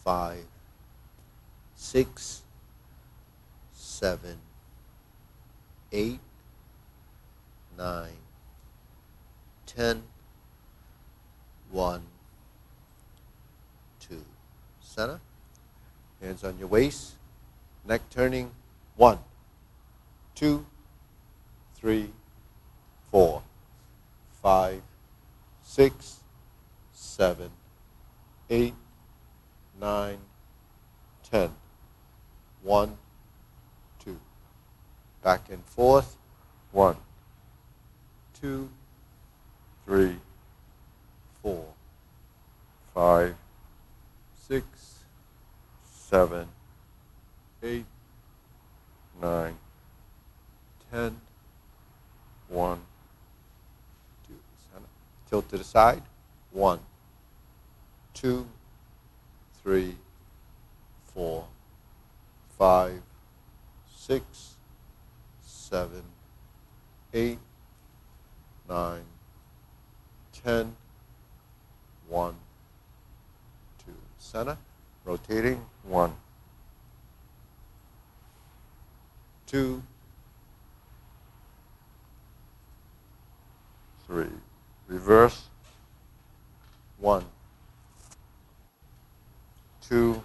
5, 6, 7, 8, 9, 10, 1, 2. Center. Hands on your waist. Neck turning. 1, 2, 3, 4, 5, 6, 7, 8, 9, 10. 1, 2. Back and forth. 1, 2, 3, 4, 5, 6, 7, 8, 9, 10. 1, 2. Tilt to the side. 1, 2, 3, 4, 5, 6, 7, 8, 9, 10. 1, 2. Center. Rotating. 1, 2, 3. Reverse. 1, 2,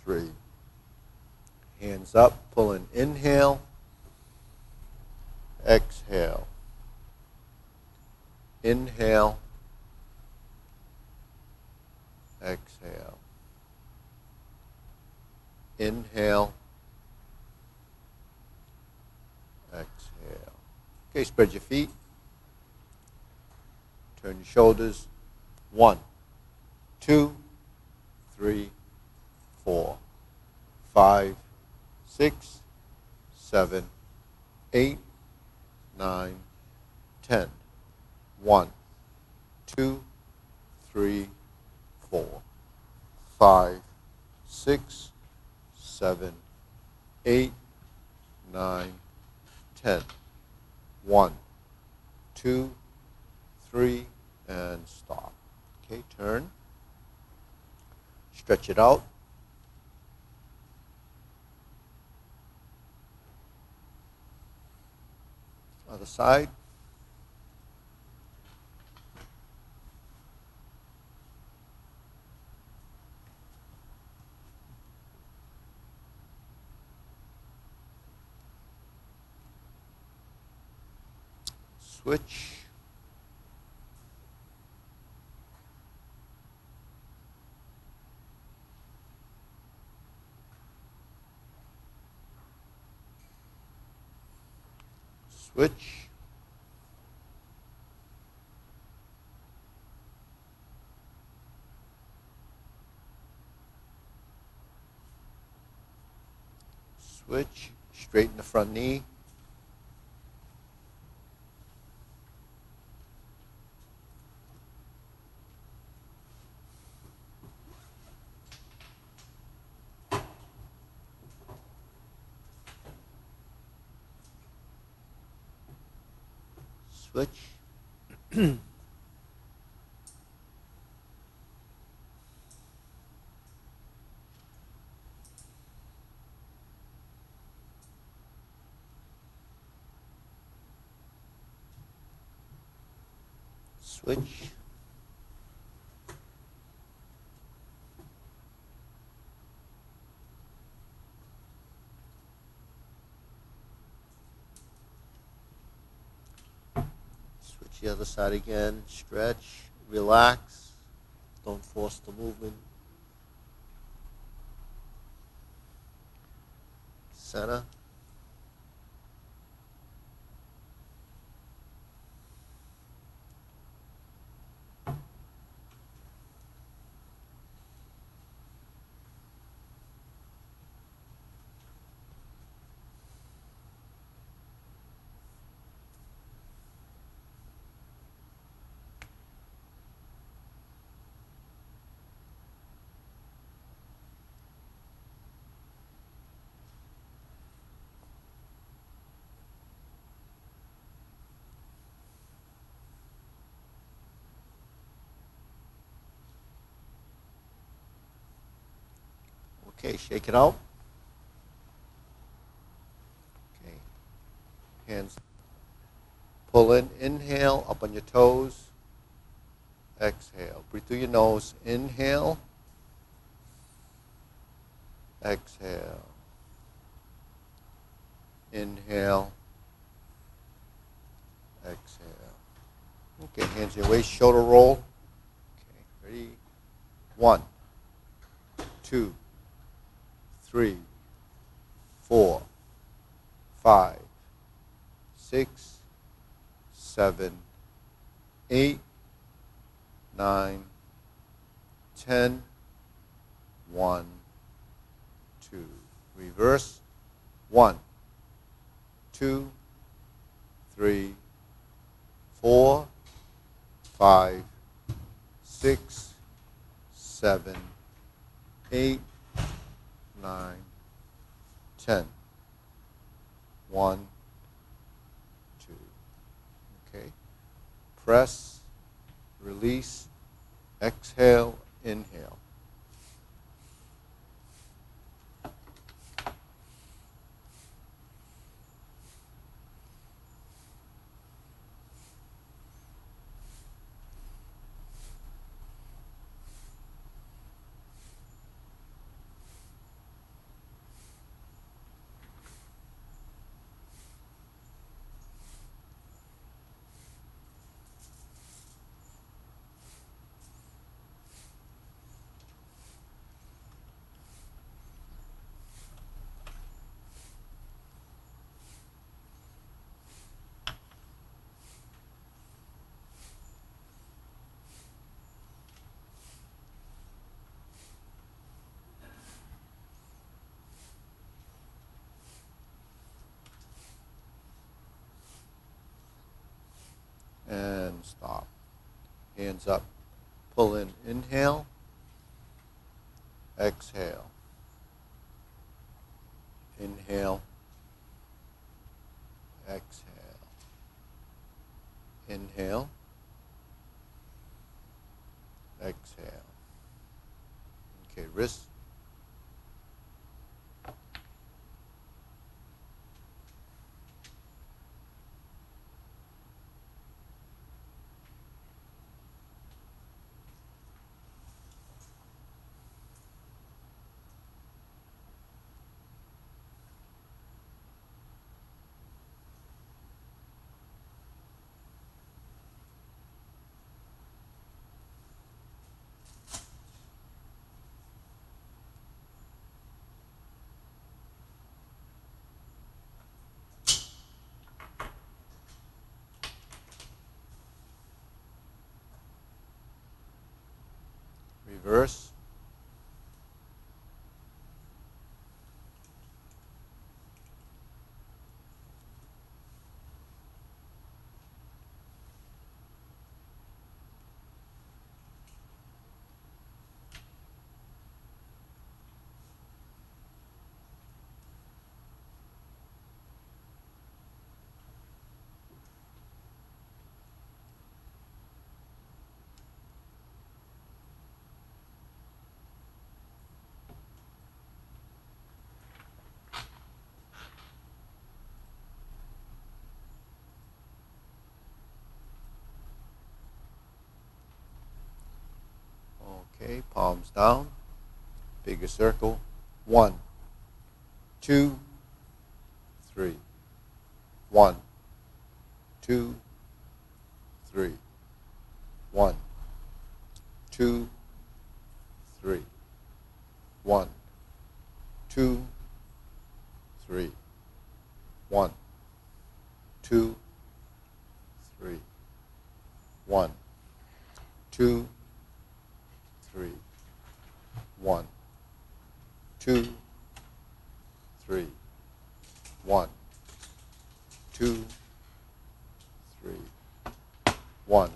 3. Hands up. Pull in. Inhale. Exhale. Inhale. Exhale. Inhale. Exhale. Okay, spread your feet. Turn your shoulders. 1, 2, 3, 4, 5, 6, 7, 8, 9, 10. 1, 2, 3, 4, 5, 6, 7, 8, 9, 10. 1, 2, 3, and stop. Okay, turn. Stretch it out. Other side. Switch. Switch. Switch. Straighten the front knee. Switch. Switch. Switch the other side again. Stretch. Relax. Don't force the movement. Center. Okay, shake it out. Okay, hands. Pull in, inhale, up on your toes. Exhale. Breathe through your nose. Inhale. Exhale. Inhale. Exhale. Okay, hands in your waist, shoulder roll. Okay, ready? 1, 2, 3, 4, 5, 6, 7, 8, 9, 10, 1, 2. Reverse. 1, 2, 3, 4, 5, 6, 7, 8, 9, 10. 1, 2. Okay. Press, release, exhale, inhale. And stop. Hands up. Pull in. Inhale. Exhale. Inhale. Exhale. Inhale. Exhale. Okay, wrist. Reverse. Okay, palms down. Bigger circle. 1, 2, 3. 1, 2, 3. 1, 2, 3. 1, 2, 3. 1, 2, 3. 1, 2, 3. 1, 2, 3. 1, 2, 3. 1,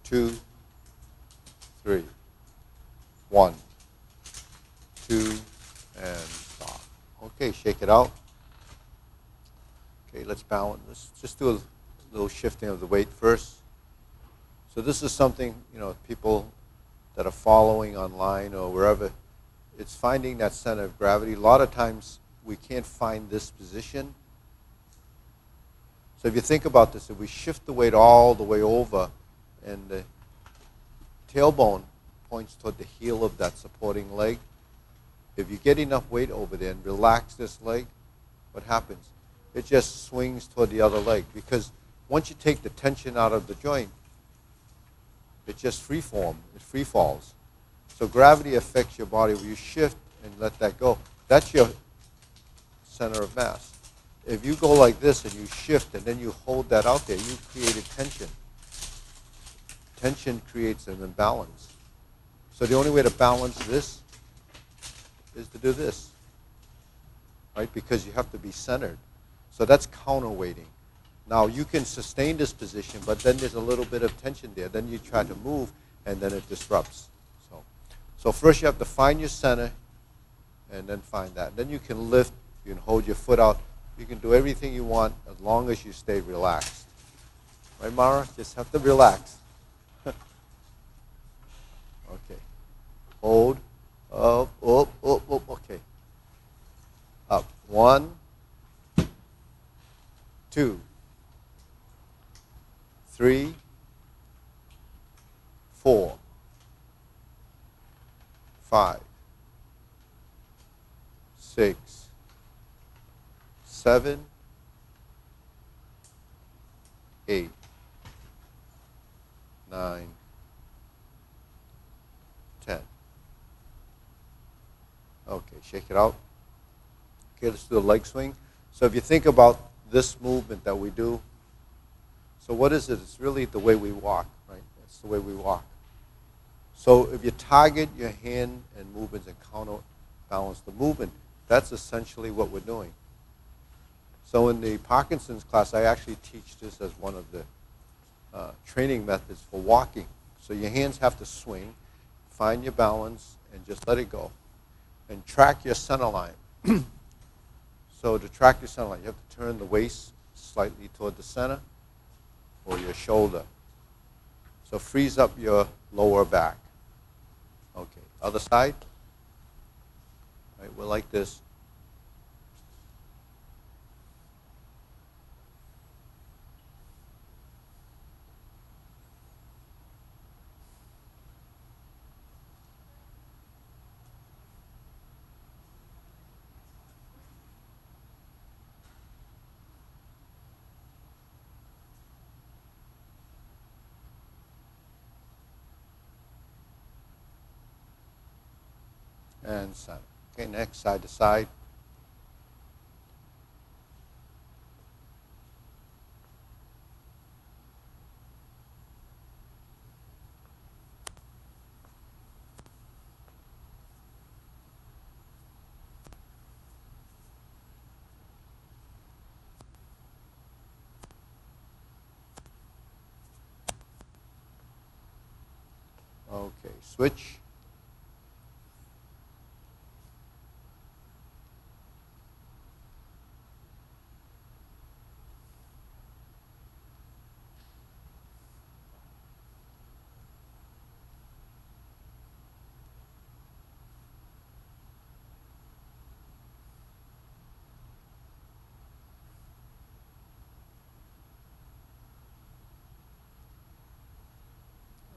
2, 3. 1, 2, and stop. Okay, shake it out. Okay, let's balance. Let's just do a little shifting of the weight first. So this is something, people that are following online or wherever, it's finding that center of gravity. A lot of times we can't find this position. So if you think about this, if we shift the weight all the way over and the tailbone points toward the heel of that supporting leg, if you get enough weight over there and relax this leg, what happens? It just swings toward the other leg, because once you take the tension out of the joint, it just free falls. So gravity affects your body. When you shift and let that go, that's your center of mass. If you go like this and you shift and then you hold that out there, you created tension. Tension creates an imbalance. So the only way to balance this is to do this, right? Because you have to be centered. So that's counterweighting. Now you can sustain this position, but then there's a little bit of tension there. Then you try to move, and then it disrupts. So first you have to find your center, and then find that. Then you can lift. You can hold your foot out. You can do everything you want as long as you stay relaxed. Right, Mara? Just have to relax. Okay. Hold. Up, up, up, up. Okay. Up. 1, 2, 3, 4, 5, 6, 7, 8, 9, 10. Okay, shake it out. Okay, let's do the leg swing. So if you think about this movement that we do, so what is it? It's really the way we walk, right? It's the way we walk. So if you target your hand and movements and counterbalance the movement, that's essentially what we're doing. So in the Parkinson's class, I actually teach this as one of the training methods for walking. So your hands have to swing, find your balance, and just let it go. And track your center line. So to track your center line, you have to turn the waist slightly toward the center or your shoulder. So frees up your lower back. Okay, other side. All right, we're like this. And center. Okay, next, side to side. Okay, switch.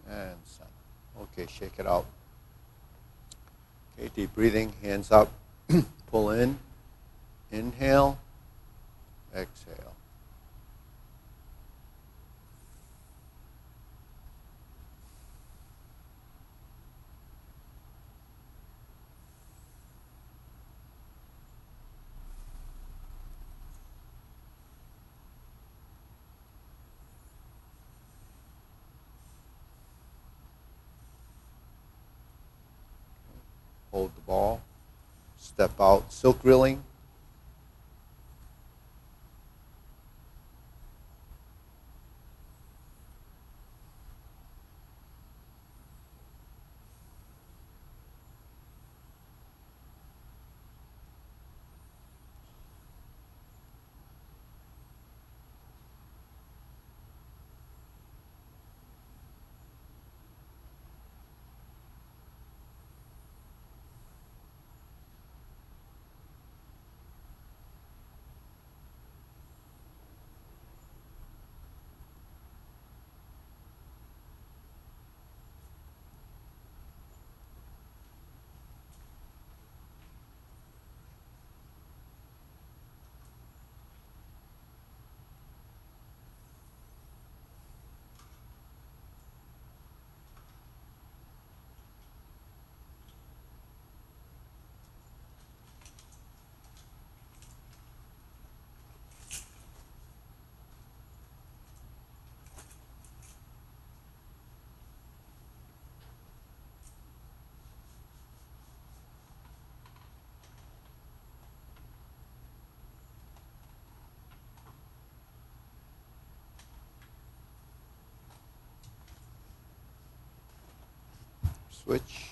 And center. Okay, shake it out. Okay, deep breathing, hands up. Pull in. Inhale. Exhale. Hold the ball. Step out. Silk reeling. Switch.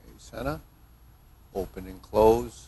Okay, center. Open and close.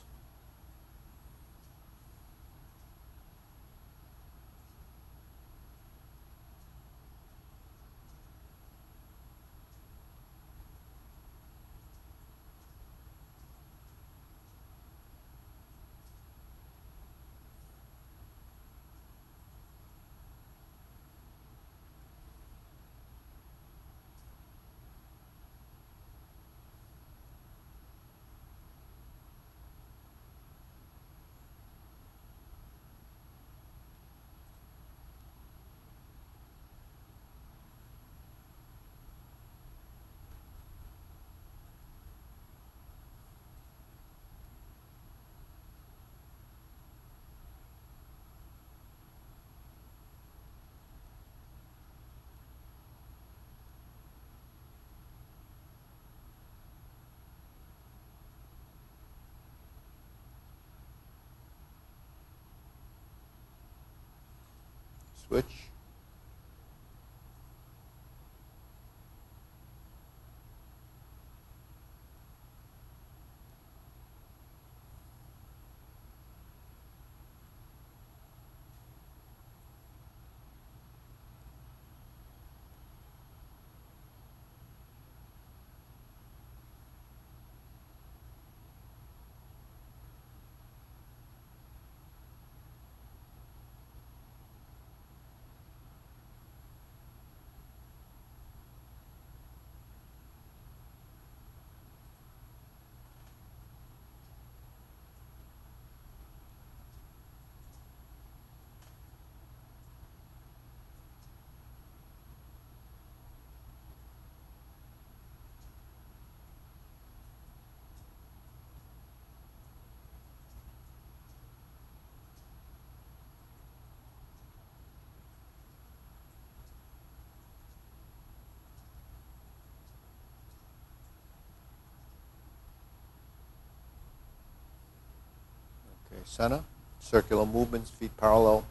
Switch. Okay, center. Circular movements, feet parallel.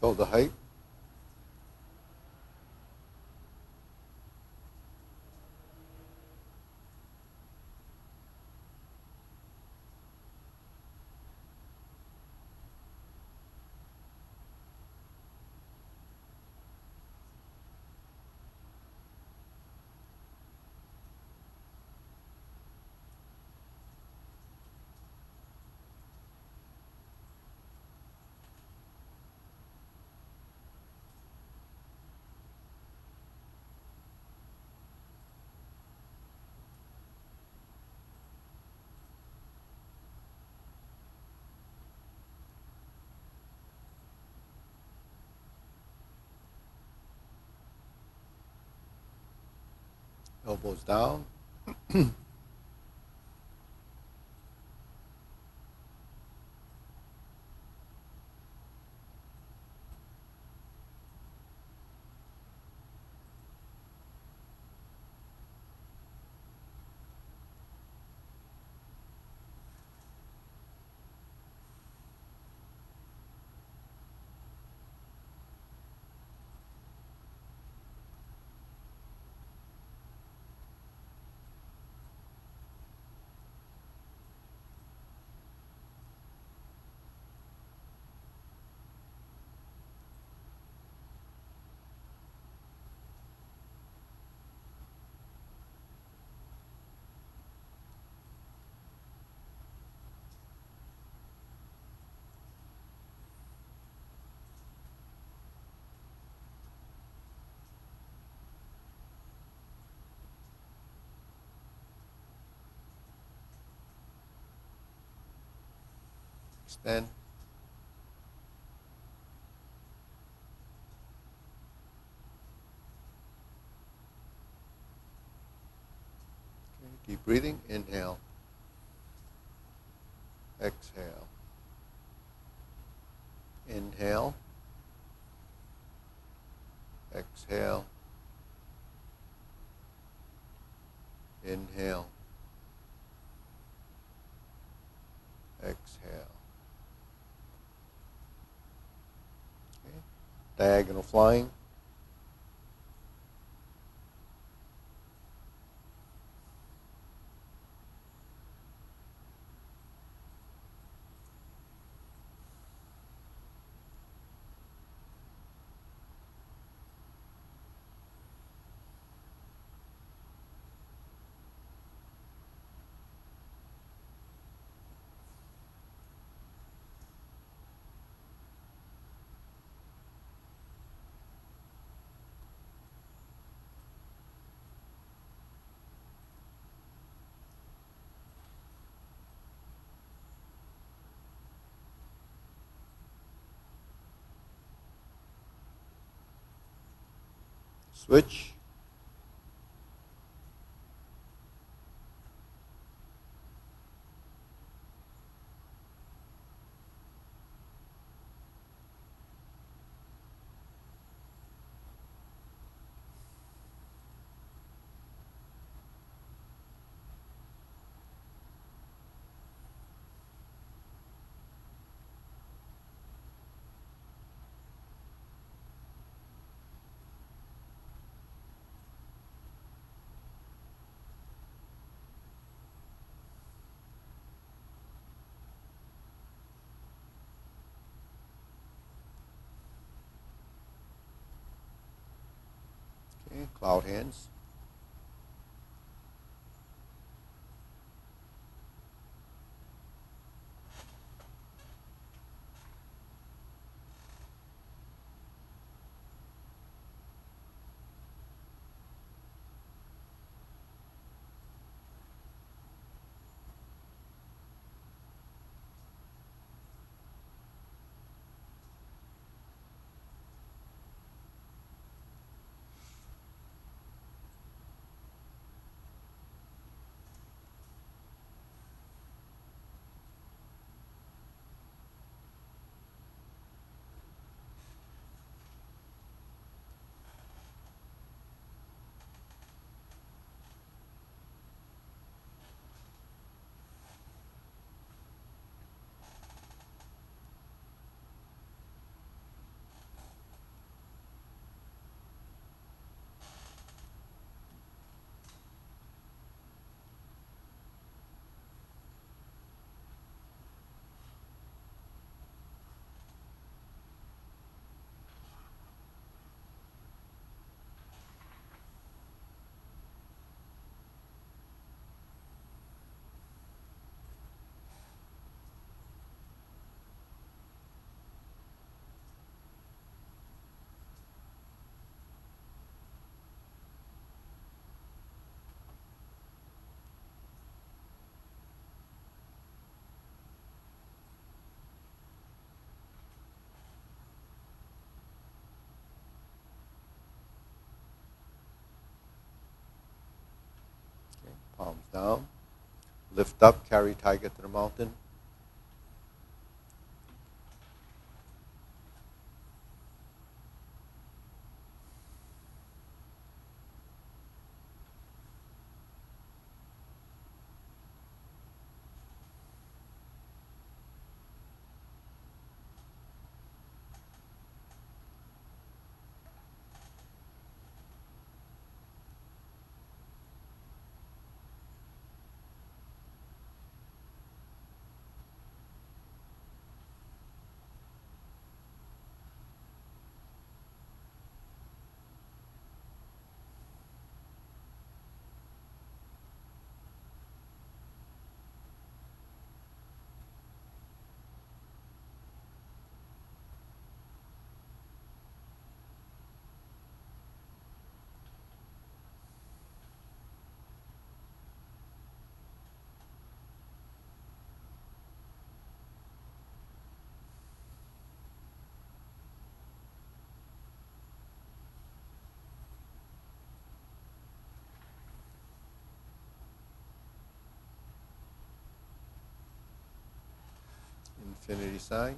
Shoulder height. Elbows down. Extend. Okay, deep breathing. Inhale. Exhale. Inhale. Exhale. Inhale. Exhale. Okay. Diagonal flying. Switch. Okay, cloud hands. Palms down. Lift up, carry tiger to the mountain. Infinity sign.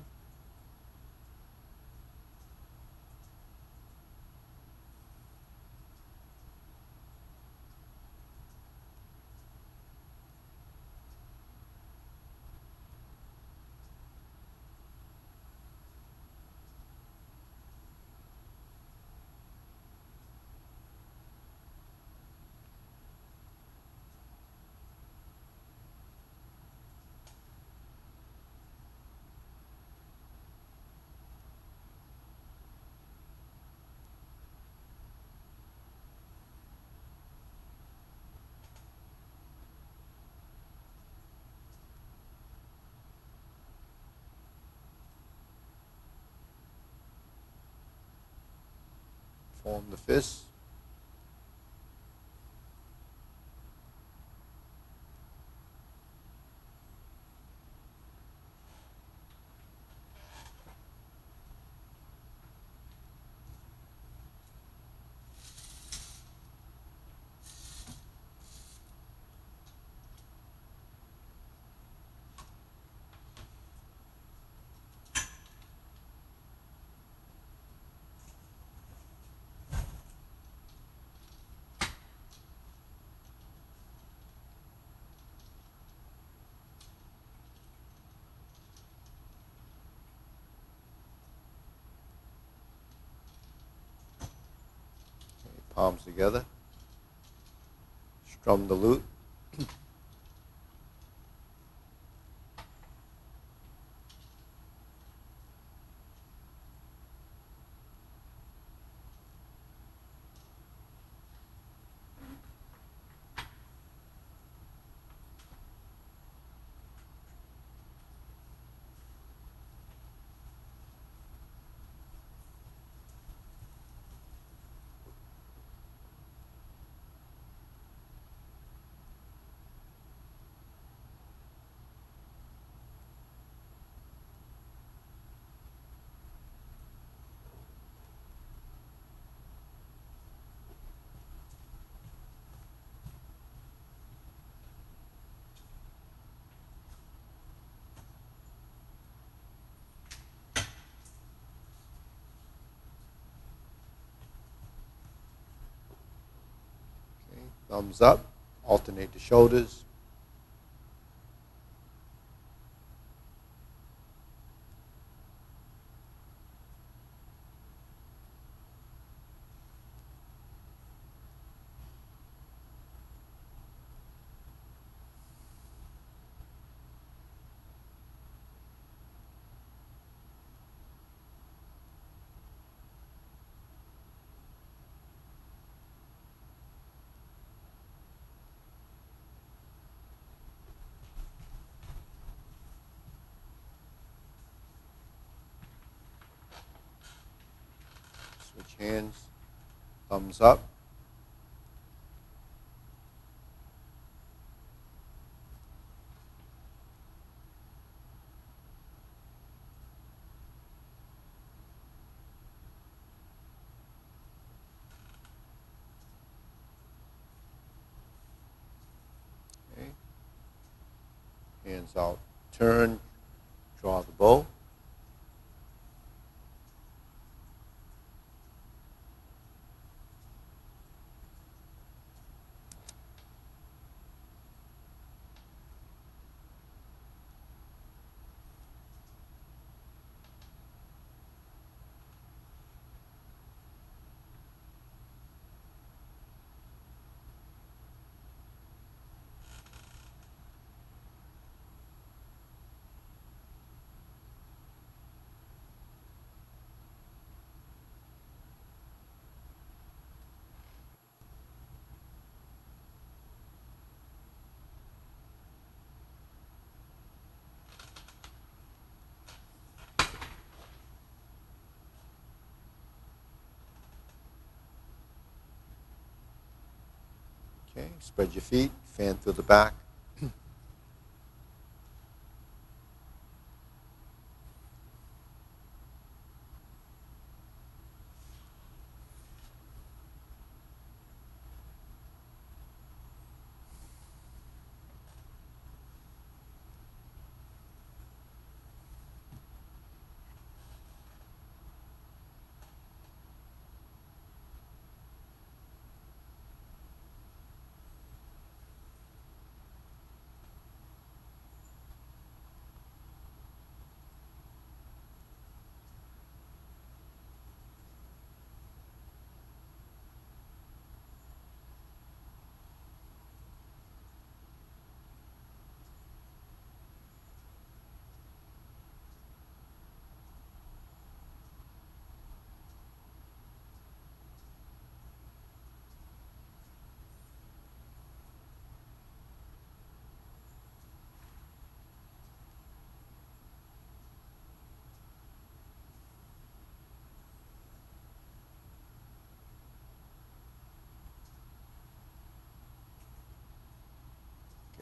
Form the fist. Palms together. Strum the lute. Okay. Thumbs up. Alternate the shoulders. Switch hands. Thumbs up. Hands out. Turn, draw the bow. Okay, spread your feet, fan through the back.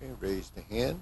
Okay, raise the hand.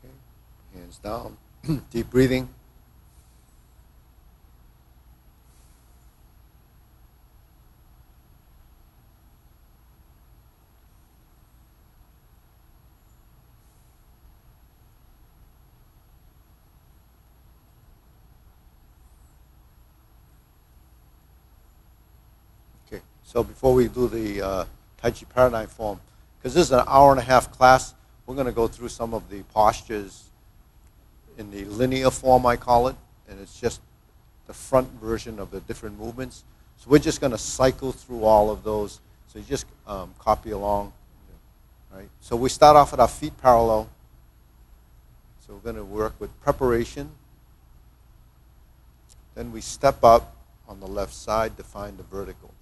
Okay, hands down. Deep breathing. Okay, so before we do the Tai Chi Paradigm form, because this is an hour and a half class, we're going to go through some of the postures in the linear form, I call it, and it's just the front version of the different movements. So we're just going to cycle through all of those. So you just copy along. Right? So we start off with our feet parallel. So we're going to work with preparation. Then we step up on the left side to find the vertical.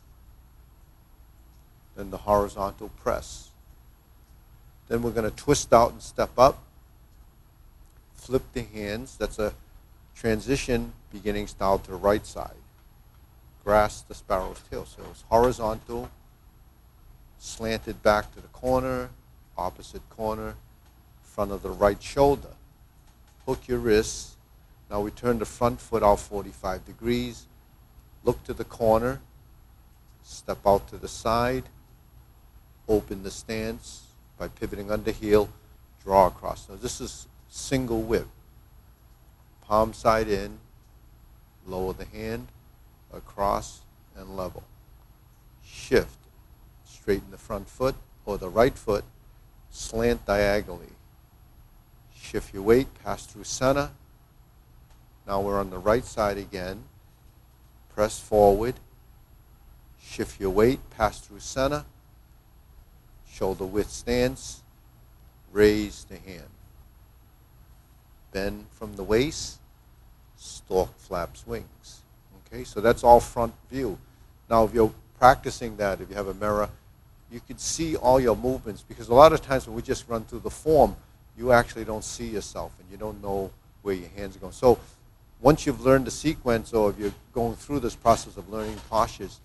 Then the horizontal press. Then we're going to twist out and step up. Flip the hands. That's a transition beginning style to the right side. Grasp the sparrow's tail. So it's horizontal, slanted back to the corner, opposite corner, front of the right shoulder. Hook your wrists. Now we turn the front foot out 45 degrees. Look to the corner. Step out to the side. Open the stance by pivoting under heel. Draw across. Now this is single whip. Palm side in. Lower the hand. Across and level. Shift. Straighten the front foot or the right foot. Slant diagonally. Shift your weight. Pass through center. Now we're on the right side again. Press forward. shift your weight, pass through center, shoulder width stance, raise the hand. Bend from the waist, stalk flaps wings. Okay, so that's all front view. Now if you're practicing that, if you have a mirror, you can see all your movements, because a lot of times when we just run through the form, you actually don't see yourself and you don't know where your hands are going. So once you've learned the sequence, or if you're going through this process of learning postures,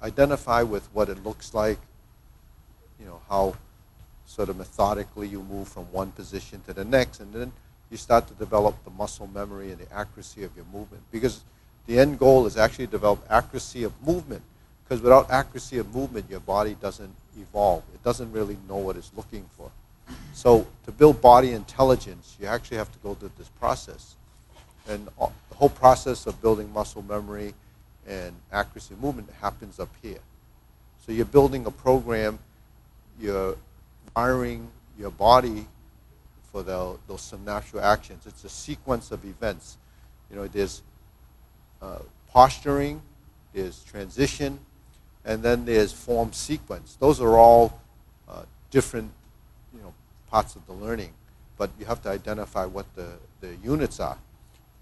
identify with what it looks like, how sort of methodically you move from one position to the next, and then you start to develop the muscle memory and the accuracy of your movement. Because the end goal is actually to develop accuracy of movement, because without accuracy of movement, your body doesn't evolve. It doesn't really know what it's looking for. So to build body intelligence, you actually have to go through this process. And the whole process of building muscle memory and accuracy of movement happens up here. So you're building a program, you're wiring your body for those synaptic actions. It's a sequence of events. There's posturing, there's transition, and then there's form sequence. Those are all different parts of the learning, but you have to identify what the units are.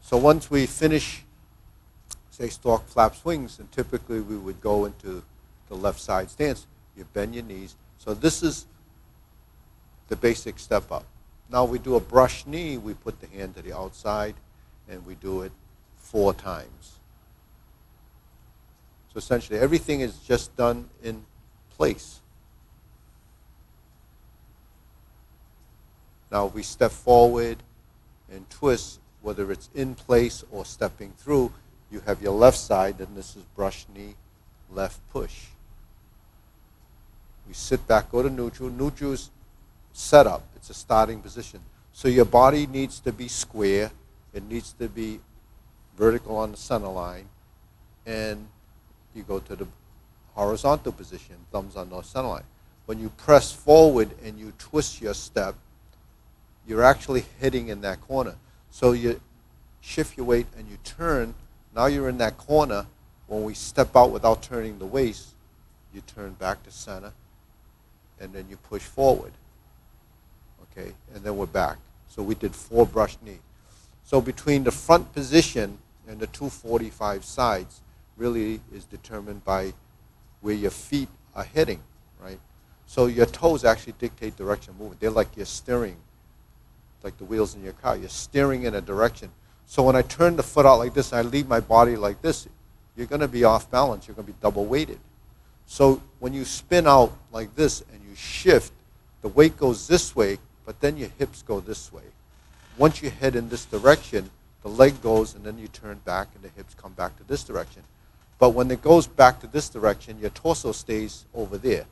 So once we finish, say, stalk flaps wings, and typically we would go into the left side stance. You bend your knees. So this is the basic step up. Now we do a brush knee. We put the hand to the outside, and we do it 4 times. So essentially everything is just done in place. Now if we step forward and twist, whether it's in place or stepping through, you have your left side, and this is brush knee, left push. We sit back, go to neutral. Neutral's set up. It's a starting position. So your body needs to be square. It needs to be vertical on the center line. And you go to the horizontal position, thumbs on the center line. When you press forward and you twist your step, you're actually hitting in that corner. So you shift your weight and you turn. Now you're in that corner. When we step out without turning the waist, you turn back to center, and then you push forward. Okay, and then we're back. So we did 4 brush knee. So between the front position and the 245 sides really is determined by where your feet are hitting, right? So your toes actually dictate direction of movement. They're like you're steering, like the wheels in your car. You're steering in a direction. So when I turn the foot out like this, I leave my body like this, you're going to be off balance. You're going to be double weighted. So when you spin out like this and you shift, the weight goes this way, but then your hips go this way. Once you head in this direction, the leg goes, and then you turn back, and the hips come back to this direction. But when it goes back to this direction, your torso stays over there,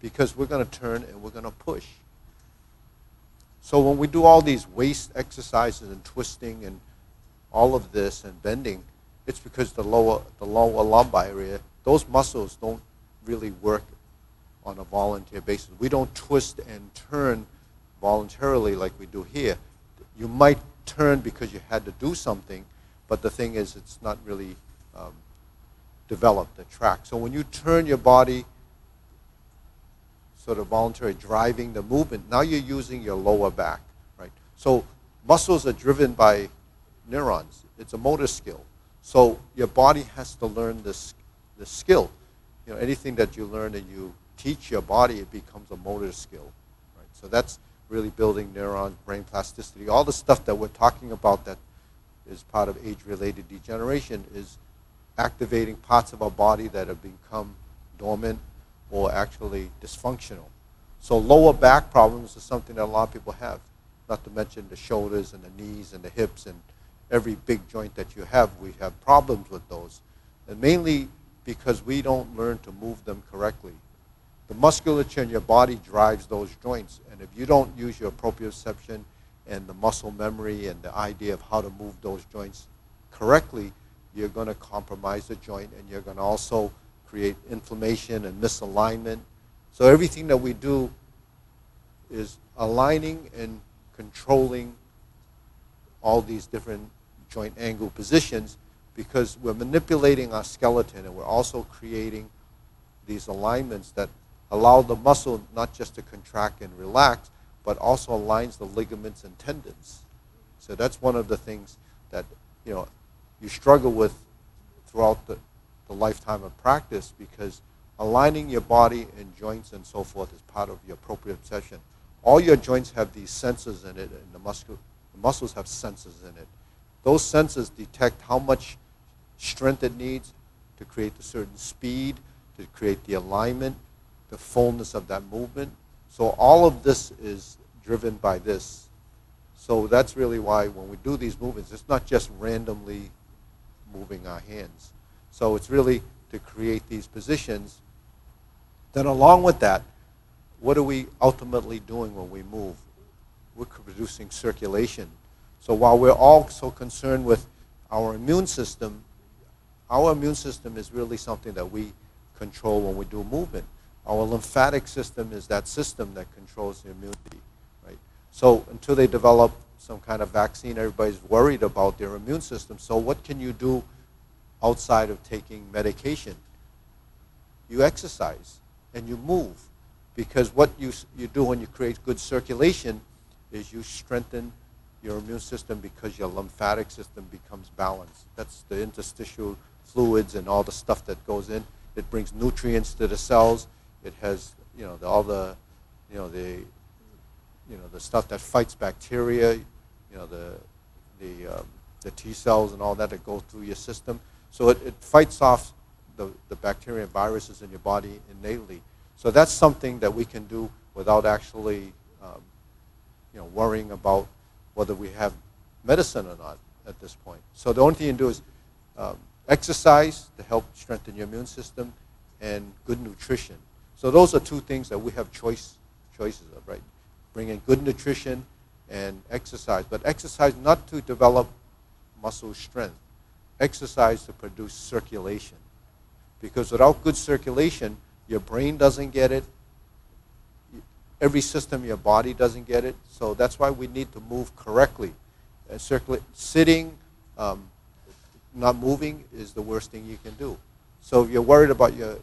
because we're going to turn and we're going to push. So when we do all these waist exercises and twisting and all of this and bending, it's because the lower lumbar area, those muscles don't really work on a volunteer basis. We don't twist and turn voluntarily like we do here. You might turn because you had to do something, but the thing is it's not really developed, the track. So when you turn your body sort of voluntarily driving the movement, now you're using your lower back, right? So muscles are driven by neurons. It's a motor skill. So your body has to learn this skill. Anything that you learn and you teach your body, it becomes a motor skill, right? So that's really building neurons, brain plasticity. All the stuff that we're talking about that is part of age-related degeneration is activating parts of our body that have become dormant or actually dysfunctional. So lower back problems is something that a lot of people have, not to mention the shoulders and the knees and the hips and every big joint that you have. We have problems with those, and mainly because we don't learn to move them correctly. The musculature in your body drives those joints, and if you don't use your proprioception and the muscle memory and the idea of how to move those joints correctly, you're going to compromise the joint, and you're going to also create inflammation and misalignment. So everything that we do is aligning and controlling all these different joint angle positions, because we're manipulating our skeleton and we're also creating these alignments that allow the muscle not just to contract and relax, but also aligns the ligaments and tendons. So that's one of the things that you struggle with throughout the lifetime of practice, because aligning your body and joints and so forth is part of your proprioception. All your joints have these sensors in it, and the muscles have sensors in it. Those sensors detect how much strength it needs to create a certain speed, to create the alignment, the fullness of that movement. So all of this is driven by this. So that's really why when we do these movements, it's not just randomly moving our hands. So it's really to create these positions. Then along with that, what are we ultimately doing when we move? We're producing circulation. So while we're all so concerned with our immune system is really something that we control when we do movement. Our lymphatic system is that system that controls the immunity, right? So until they develop some kind of vaccine, everybody's worried about their immune system. So what can you do outside of taking medication? You exercise and you move, because what you do when you create good circulation is you strengthen your immune system, because your lymphatic system becomes balanced. That's the interstitial fluids and all the stuff that goes in. It brings nutrients to the cells. It has the stuff that fights bacteria, the T cells and all that go through your system. So it fights off the bacteria and viruses in your body innately. So that's something that we can do without actually worrying about whether we have medicine or not at this point. So the only thing you can do is exercise to help strengthen your immune system, and good nutrition. So those are two things that we have choices of, right? Bring in good nutrition and exercise. But exercise not to develop muscle strength. Exercise to produce circulation. Because without good circulation, your brain doesn't get it. Every system in your body doesn't get it. So that's why we need to move correctly. Sitting, not moving is the worst thing you can do. So if you're worried about your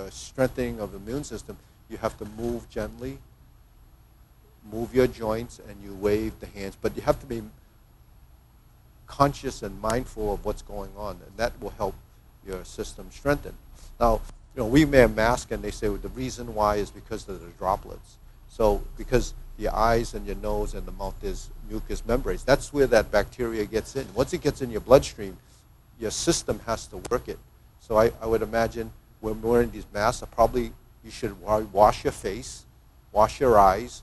strengthening of the immune system, you have to move gently, move your joints, and you wave the hands. But you have to be conscious and mindful of what's going on, and that will help your system strengthen. Now, we wear masks, and they say the reason why is because of the droplets. So because your eyes and your nose and the mouth is mucous membranes, that's where that bacteria gets in. Once it gets in your bloodstream, your system has to work it. So I would imagine when we're wearing these masks, you should wash your face, wash your eyes,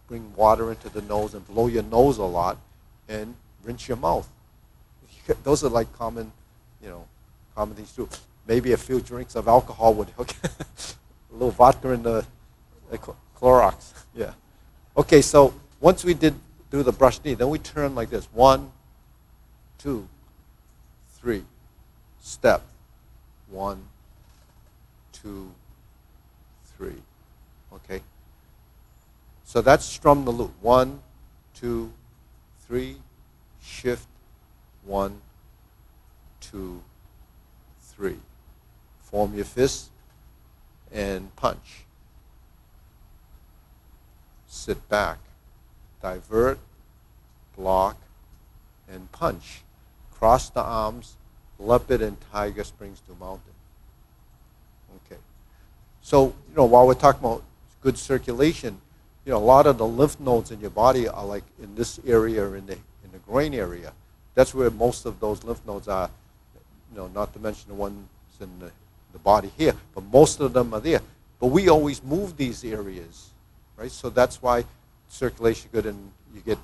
bring water into the nose and blow your nose a lot, and rinse your mouth. Those are like common things to do. Maybe a few drinks of alcohol would help. A little vodka in the Clorox. Yeah. Okay, so once we do the brush knee, then we turn like this. 1, 2, 3. Step. 1, 2, 3. Okay. So that's strum the loop. 1, 2, 3. Shift. 1, 2, 3. Form your fist and punch. Sit back, divert, block, and punch. Cross the arms, leopard and tiger springs to mountain. Okay. So, while we're talking about good circulation, a lot of the lymph nodes in your body are like in this area or in the groin area. That's where most of those lymph nodes are, not to mention the ones in the body here, but most of them are there. But we always move these areas, right? So that's why circulation is good, and you get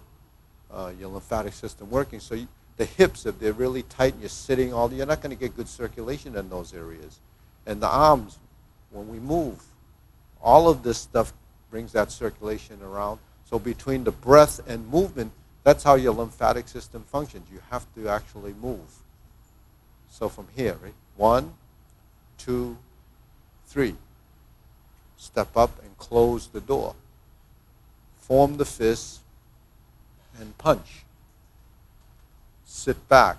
your lymphatic system working. So the hips, if they're really tight and you're sitting all day, you're not going to get good circulation in those areas. And the arms, when we move, all of this stuff brings that circulation around. So between the breath and movement, that's how your lymphatic system functions. You have to actually move. So from here, right? 1, 2, 3. Step up and close the door. Form the fist and punch. Sit back,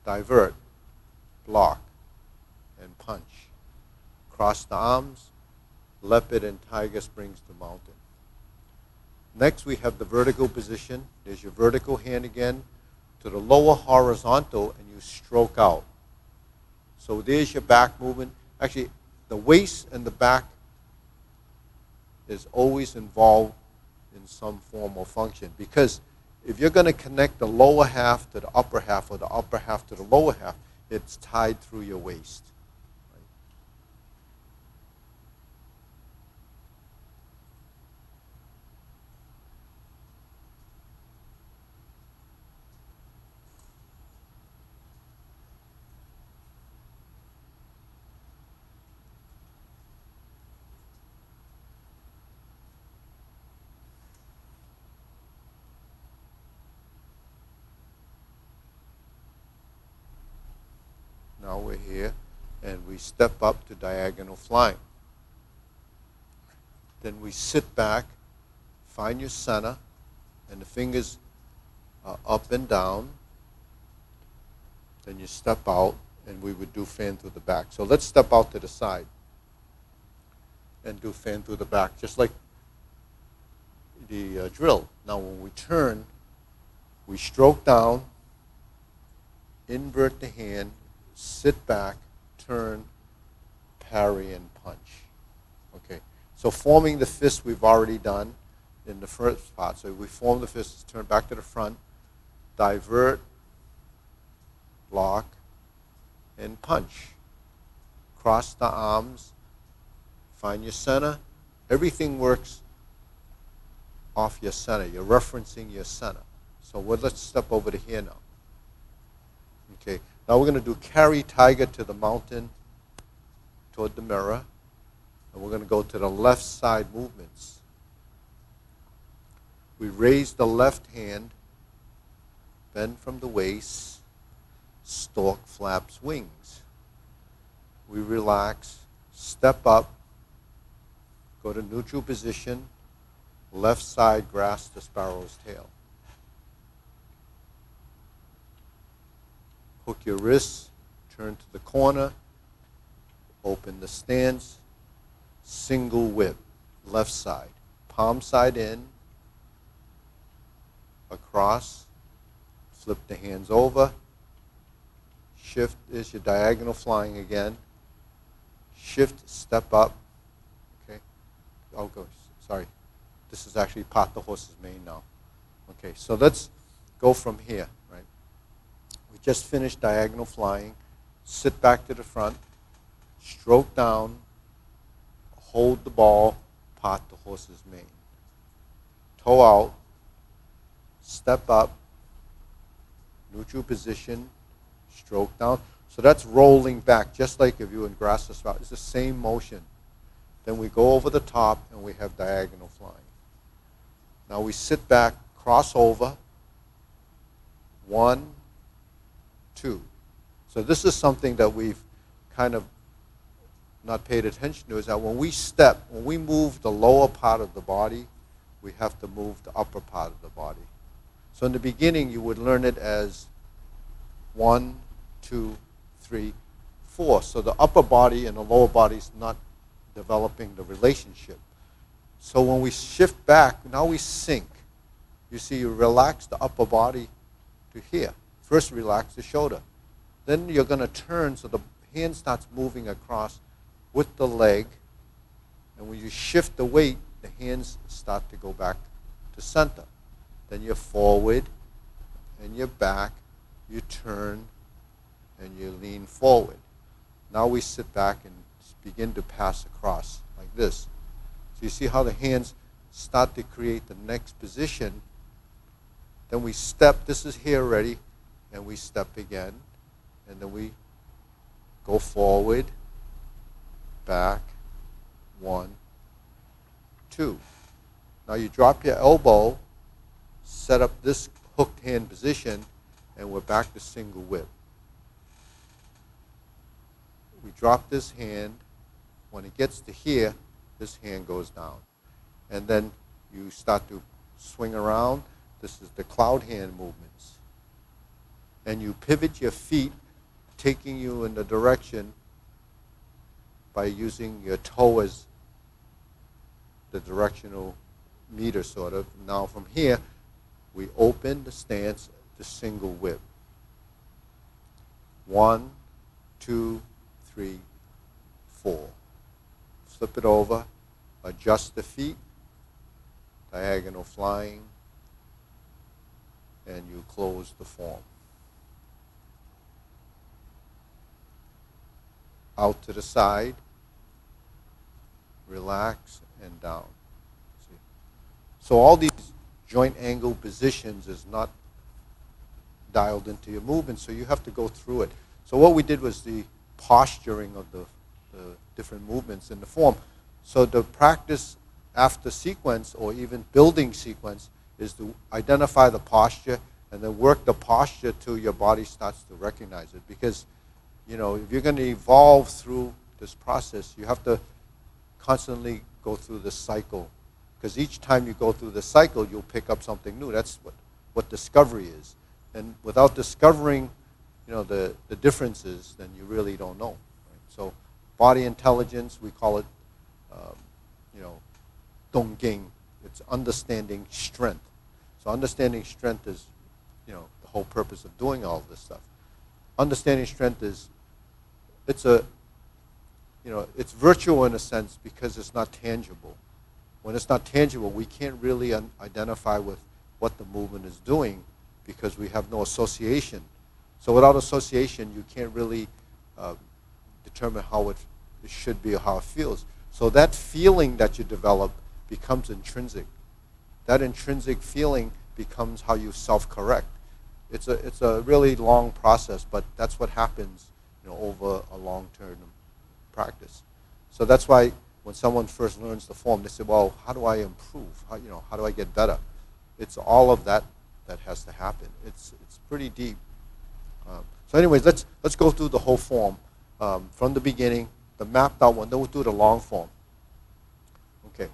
divert, block, and punch. punch. Cross the arms, leopard and tiger springs to mountain. Next, we have the vertical position. There's your vertical hand again to the lower horizontal, and you stroke out. So there's your back movement. Actually, the waist and the back is always involved in some form or function, because if you're going to connect the lower half to the upper half or the upper half to the lower half, it's tied through your waist. Now we're here, and we step up to diagonal flying. Then we sit back, find your center, and the fingers are up and down. Then you step out, and we would do fan through the back. So let's step out to the side and do fan through the back, just like the drill. Now when we turn, we stroke down, invert the hand, sit back, turn, parry, and punch. Okay, so forming the fist we've already done in the first part. So we form the fist, turn back to the front, divert, block, and punch. Cross the arms, find your center. Everything works off your center. You're referencing your center. So let's step over to here now. Okay. Now we're going to do carry tiger to the mountain toward the mirror. And we're going to go to the left side movements. We raise the left hand, bend from the waist, stork flaps wings. We relax, step up, go to neutral position, left side grasp the sparrow's tail. Hook your wrists, turn to the corner, open the stance, single whip, left side, palm side in, across, flip the hands over, shift is your diagonal flying again, shift, step up, okay, sorry, this is actually part the horse's mane now. Okay, so let's go from here, right? We just finished diagonal flying. Sit back to the front, stroke down, hold the ball, part the horse's mane. Toe out, step up, neutral position, stroke down. So that's rolling back, just like if you were in grass or spout. It's the same motion. Then we go over the top, and we have diagonal flying. Now we sit back, cross over, 1, 2. So this is something that we've kind of not paid attention to, is that when we step, when we move the lower part of the body, we have to move the upper part of the body. So in the beginning, you would learn it as 1, 2, 3, 4. So the upper body and the lower body is not developing the relationship. So when we shift back, now we sink. You see, you relax the upper body to here. First, relax the shoulder. Then you're going to turn so the hand starts moving across with the leg. And when you shift the weight, the hands start to go back to center. Then you're forward, and you're back, you turn, and you lean forward. Now we sit back and begin to pass across like this. So you see how the hands start to create the next position. Then we step, this is here already, and we step again. And then we go forward, back, 1, 2. Now you drop your elbow, set up this hooked hand position, and we're back to single whip. We drop this hand. When it gets to here, this hand goes down. And then you start to swing around. This is the cloud hand movements. And you pivot your feet, taking you in the direction by using your toe as the directional meter, sort of. Now from here, we open the stance to single whip. 1, 2, 3, 4. Flip it over, adjust the feet, diagonal flying, and you close the form. Out to the side, relax, and down. See? So all these joint angle positions is not dialed into your movement, so you have to go through it. So what we did was the posturing of the different movements in the form. So the practice after sequence, or even building sequence, is to identify the posture and then work the posture till your body starts to recognize it. Because, you know, if you're going to evolve through this process, you have to constantly go through this cycle. Because each time you go through the cycle, you'll pick up something new. That's what discovery is. And without discovering, you know, the differences, then you really don't know. Right? So body intelligence, we call it, you know, dongging. It's understanding strength. So understanding strength is, you know, the whole purpose of doing all this stuff. Understanding strength is, it's a, you know, it's virtual in a sense because it's not tangible. When it's not tangible, we can't really identify with what the movement is doing because we have no association. So without association, you can't really determine how it should be or how it feels. So that feeling that you develop becomes intrinsic. That intrinsic feeling becomes how you self-correct. It's a really long process, but that's what happens, you know, over a long-term practice. So that's why when someone first learns the form, they say, well, how do I improve? How do I get better? It's all of that that has to happen. It's pretty deep. So anyways, let's go through the whole form from the beginning, the mapped out one. Then we'll do the long form. Okay,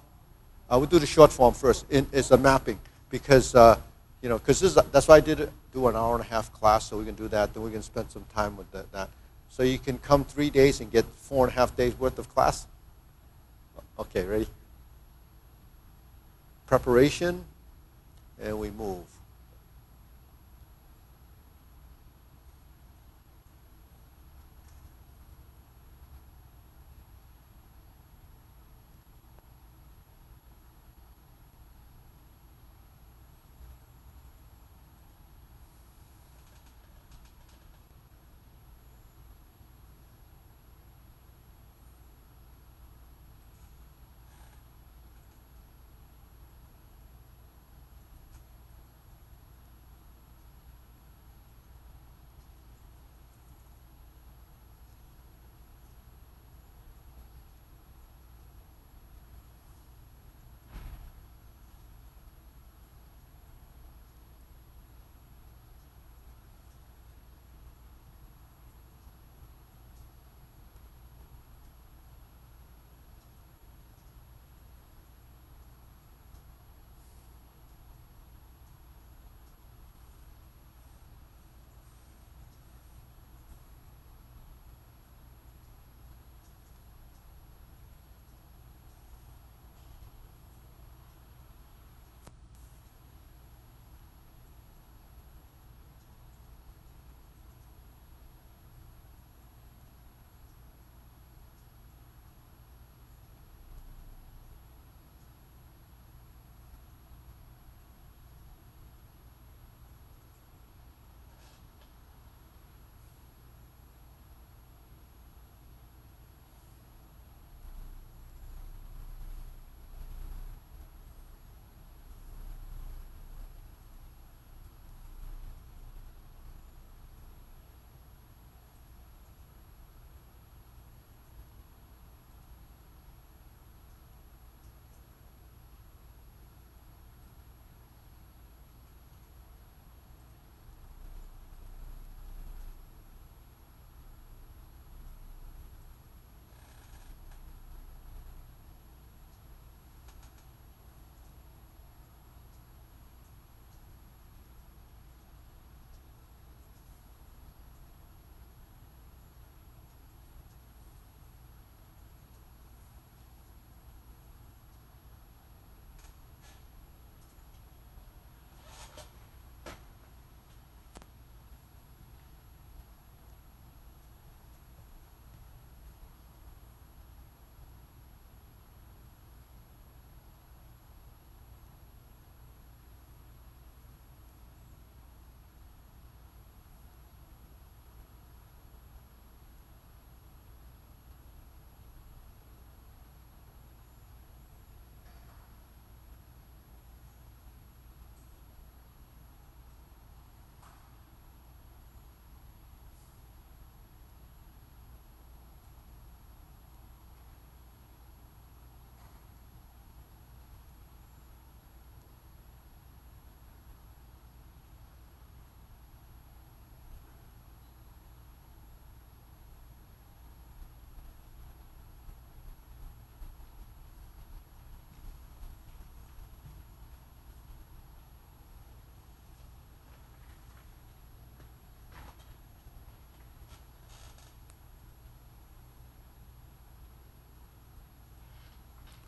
we'll do the short form first. It's a mapping because you know, because that's why I do an hour-and-a-half class, so we can do that. Then we can spend some time with that. So you can come 3 days and get 4.5 days worth of class. Okay, ready? Preparation, and we move.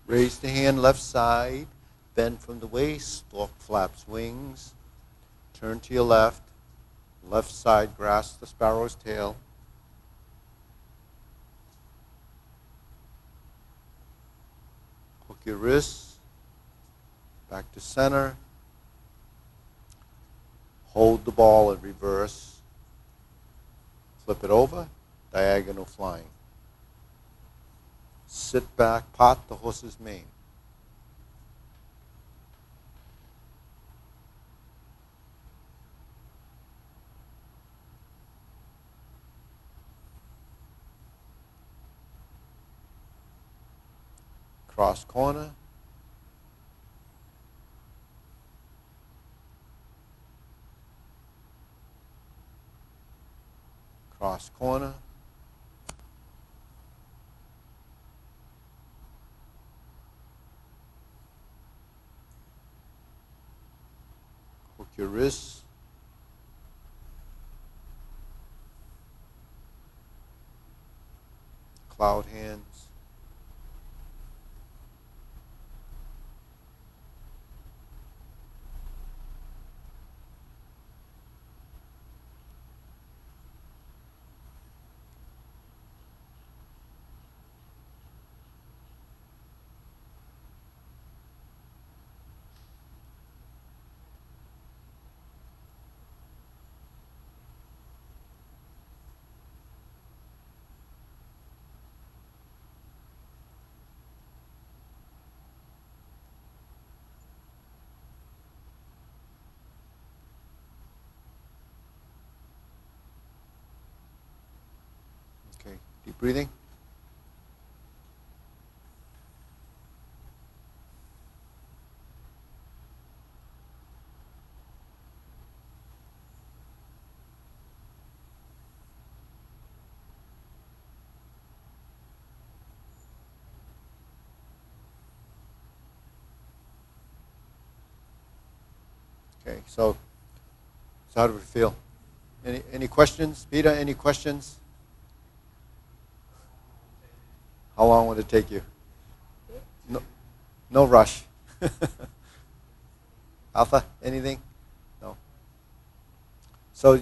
Raise the hand left side, bend from the waist, stork flaps wings. Turn to your left, left side grasp the sparrow's tail. Hook your wrists, back to center. Hold the ball in reverse. Flip it over, diagonal flying. Sit back, pot the horse's mane. Cross corner. Cross corner. Hook your wrists. Cloud hands. Okay, deep breathing. Okay, so how do we feel? Any questions? Peter, any questions? How long would it take you? No rush. Alpha, anything? No. So,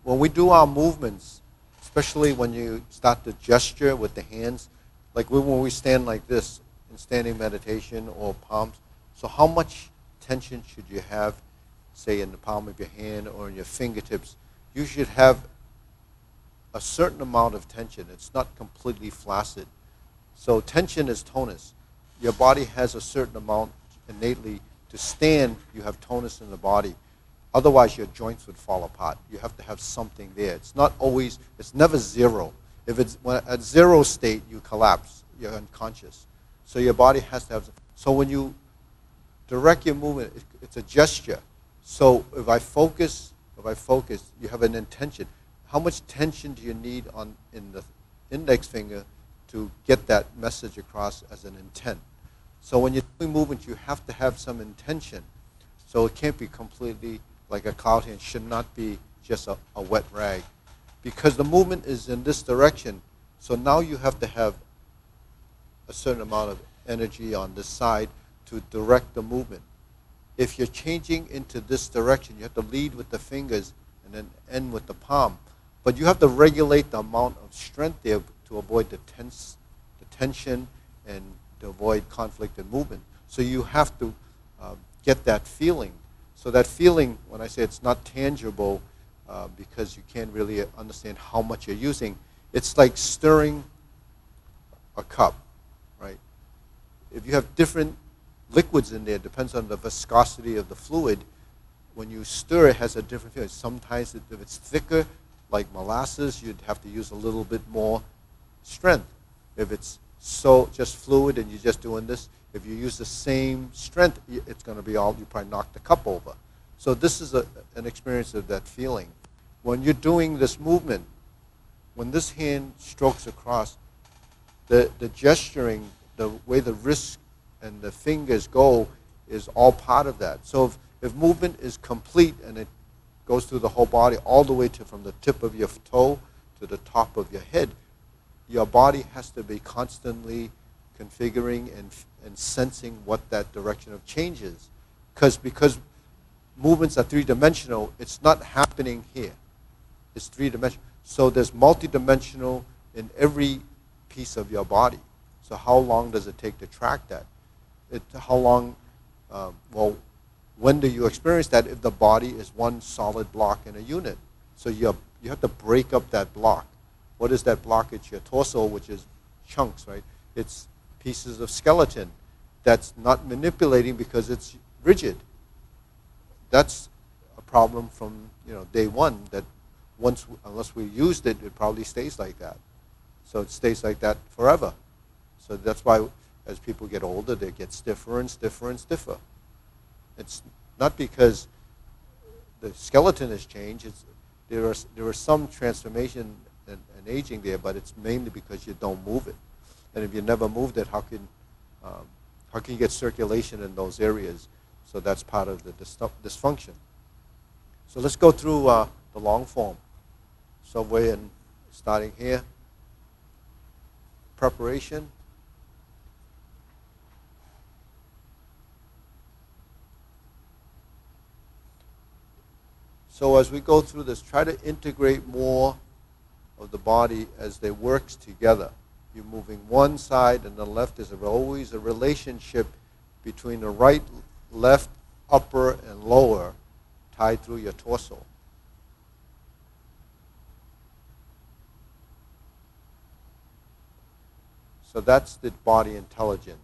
when we do our movements, especially when you start to gesture with the hands, like when we stand like this in standing meditation or palms, so how much tension should you have, say, in the palm of your hand or in your fingertips? You should have a certain amount of tension. It's not completely flaccid. So tension is tonus. Your body has a certain amount innately. To stand, you have tonus in the body. Otherwise, your joints would fall apart. You have to have something there. It's not always, it's never zero. If it's at zero state, you collapse. You're unconscious. So your body has to have, so when you direct your movement, it's a gesture. So if I focus, you have an intention. How much tension do you need in the index finger to get that message across as an intent? So when you're doing movement, you have to have some intention. So it can't be completely like a cloud hand. Should not be just a wet rag. Because the movement is in this direction, so now you have to have a certain amount of energy on this side to direct the movement. If you're changing into this direction, you have to lead with the fingers and then end with the palm. But you have to regulate the amount of strength there to avoid the tension and to avoid conflict in movement. So you have to get that feeling. So that feeling, when I say it's not tangible, because you can't really understand how much you're using, it's like stirring a cup, right? If you have different liquids in there, it depends on the viscosity of the fluid. When you stir, it has a different feeling. Sometimes if it's thicker, like molasses, you'd have to use a little bit more strength. If it's so just fluid and you're just doing this, if you use the same strength, it's going to be all, you probably knock the cup over. So this is an experience of that feeling. When you're doing this movement, when this hand strokes across, the gesturing, the way the wrists and the fingers go is all part of that. So if movement is complete and it goes through the whole body all the way to from the tip of your toe to the top of your head, your body has to be constantly configuring and sensing what that direction of change is. Because movements are three-dimensional, it's not happening here. It's three-dimensional. So there's multi-dimensional in every piece of your body. So how long does it take to track that? How long, well, when do you experience that if the body is one solid block in a unit? So you have to break up that block. What is that block? It's your torso, which is chunks, right? It's pieces of skeleton that's not manipulating because it's rigid. That's a problem from day one, that unless we used it, it probably stays like that. So it stays like that forever. So that's why as people get older, they get stiffer and stiffer and stiffer. It's not because the skeleton has changed. There are some transformation and aging there, but it's mainly because you don't move it. And if you never moved it, how can you get circulation in those areas? So that's part of the dysfunction. So let's go through the long form. So we're starting here. Preparation. So as we go through this, try to integrate more of the body as they work together. You're moving one side and the left. Is always a relationship between the right, left, upper, and lower tied through your torso. So that's the body intelligence.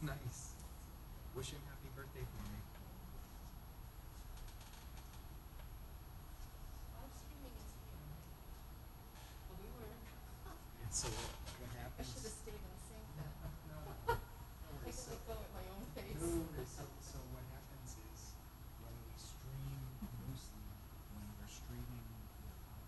Nice. Wish him happy birthday for me. Live streaming is here, right? Well, we were. And so what I happens? should have stayed in sync then. No, no, I no. No worries. can let go at my own pace. No worries. So what happens is when we stream, mostly when we're streaming with students here,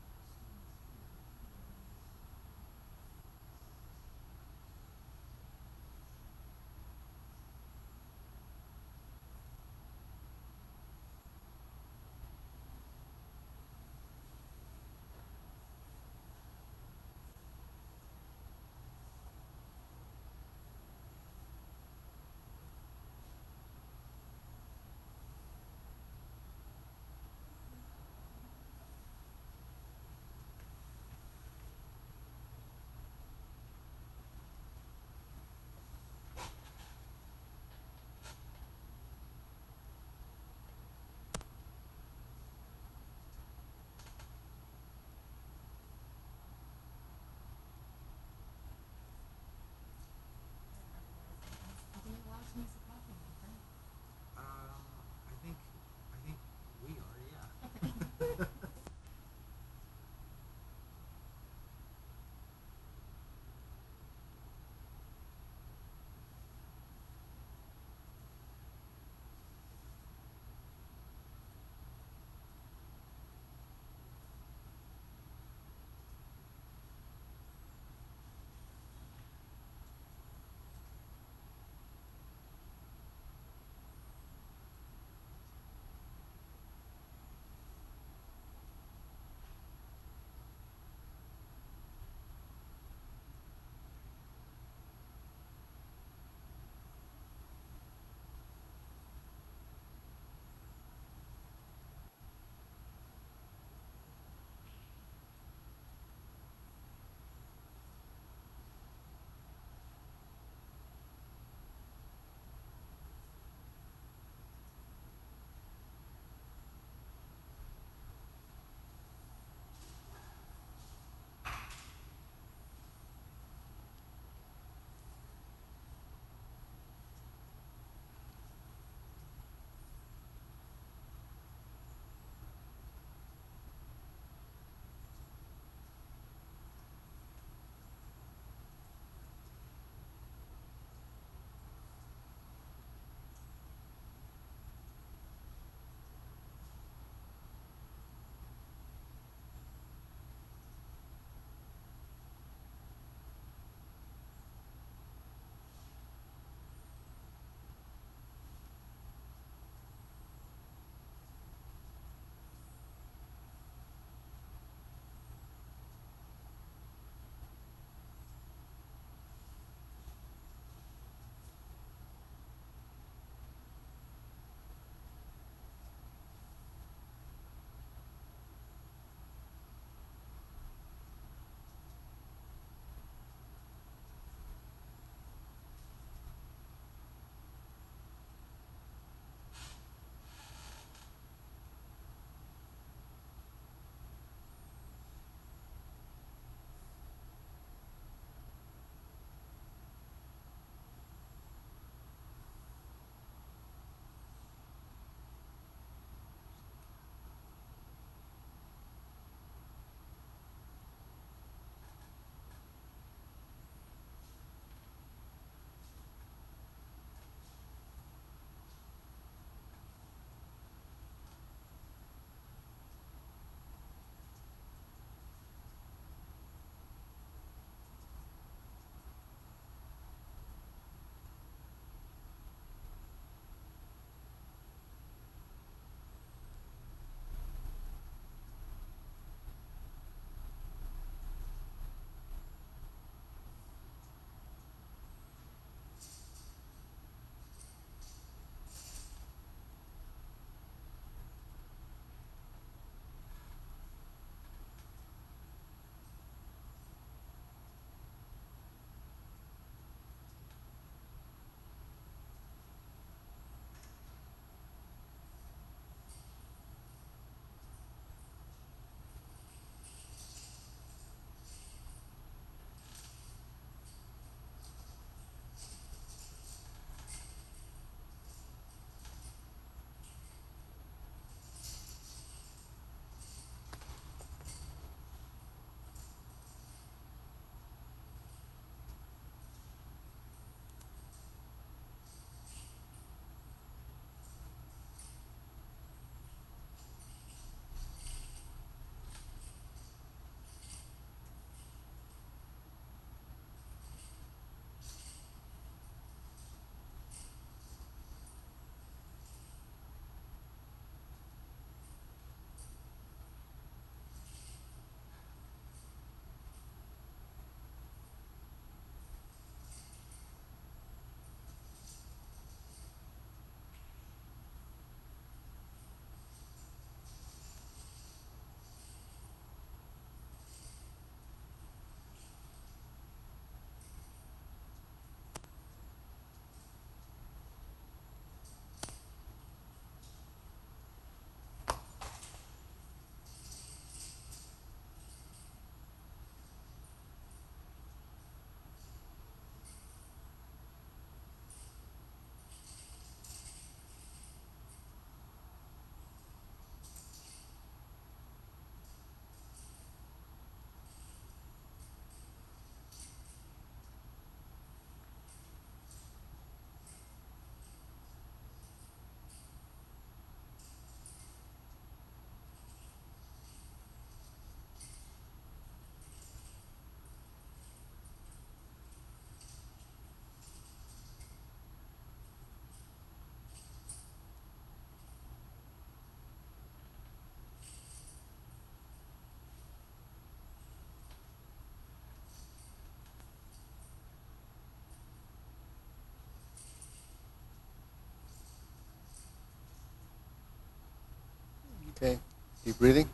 Okay, deep breathing.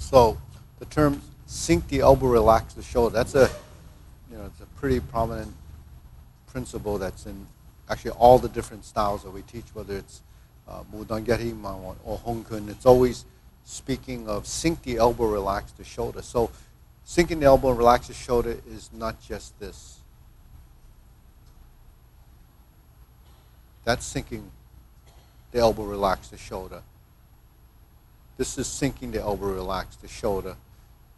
So the term sink the elbow, relax the shoulder, that's it's a pretty prominent principle that's in actually all the different styles that we teach, whether it's Mudangari or Hongkun. It's always speaking of sink the elbow, relax the shoulder. So sinking the elbow and relax the shoulder is not just this. That's sinking the elbow, relax the shoulder. This is sinking the elbow, relax the shoulder.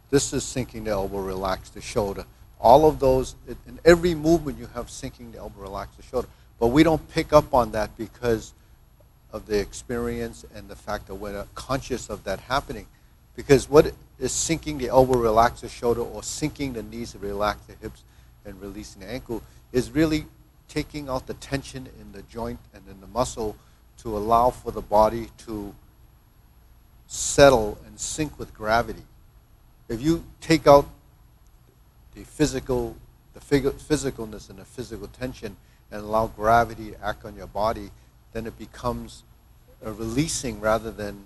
This is sinking the elbow, relax the shoulder. All of those, in every movement you have sinking the elbow, relax the shoulder. But we don't pick up on that because of the experience and the fact that we're not conscious of that happening. Because what is sinking the elbow, relax the shoulder, or sinking the knees, relax the hips, and releasing the ankle is really taking out the tension in the joint and in the muscle to allow for the body to settle and sync with gravity. If you take out the physicalness and the physical tension and allow gravity to act on your body, then it becomes a releasing rather than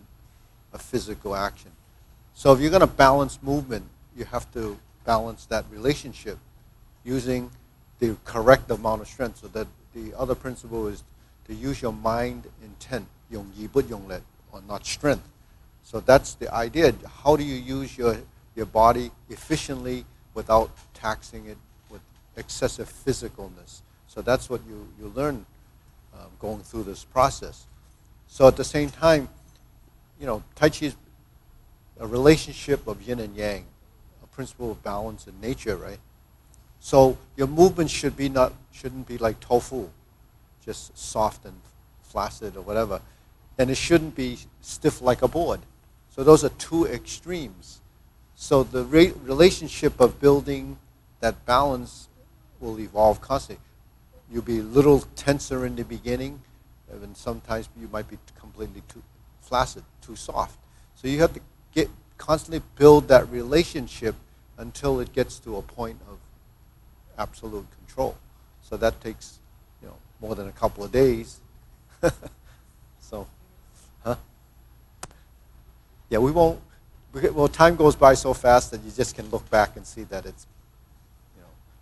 a physical action. So if you're going to balance movement, you have to balance that relationship using the correct amount of strength. So that the other principle is to use your mind intent, 用意不用力, or not strength. So that's the idea. How do you use your body efficiently without taxing it with excessive physicalness? So that's what you learn going through this process. So at the same time, Tai Chi is a relationship of yin and yang, a principle of balance in nature, right? So your movement shouldn't be like tofu, just soft and flaccid or whatever. And it shouldn't be stiff like a board. So those are two extremes. So the relationship of building that balance will evolve constantly. You'll be a little tenser in the beginning, and sometimes you might be completely too flaccid, too soft. So you have to constantly build that relationship until it gets to a point of absolute control. So that takes more than a couple of days. So, yeah, we won't. Well, time goes by so fast that you just can look back and see that it's,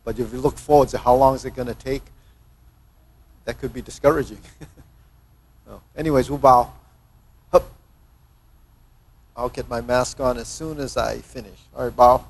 But if you look forward to how long is it going to take, that could be discouraging. So, anyways, Wu Bao. Hup. I'll get my mask on as soon as I finish. All right, Bao.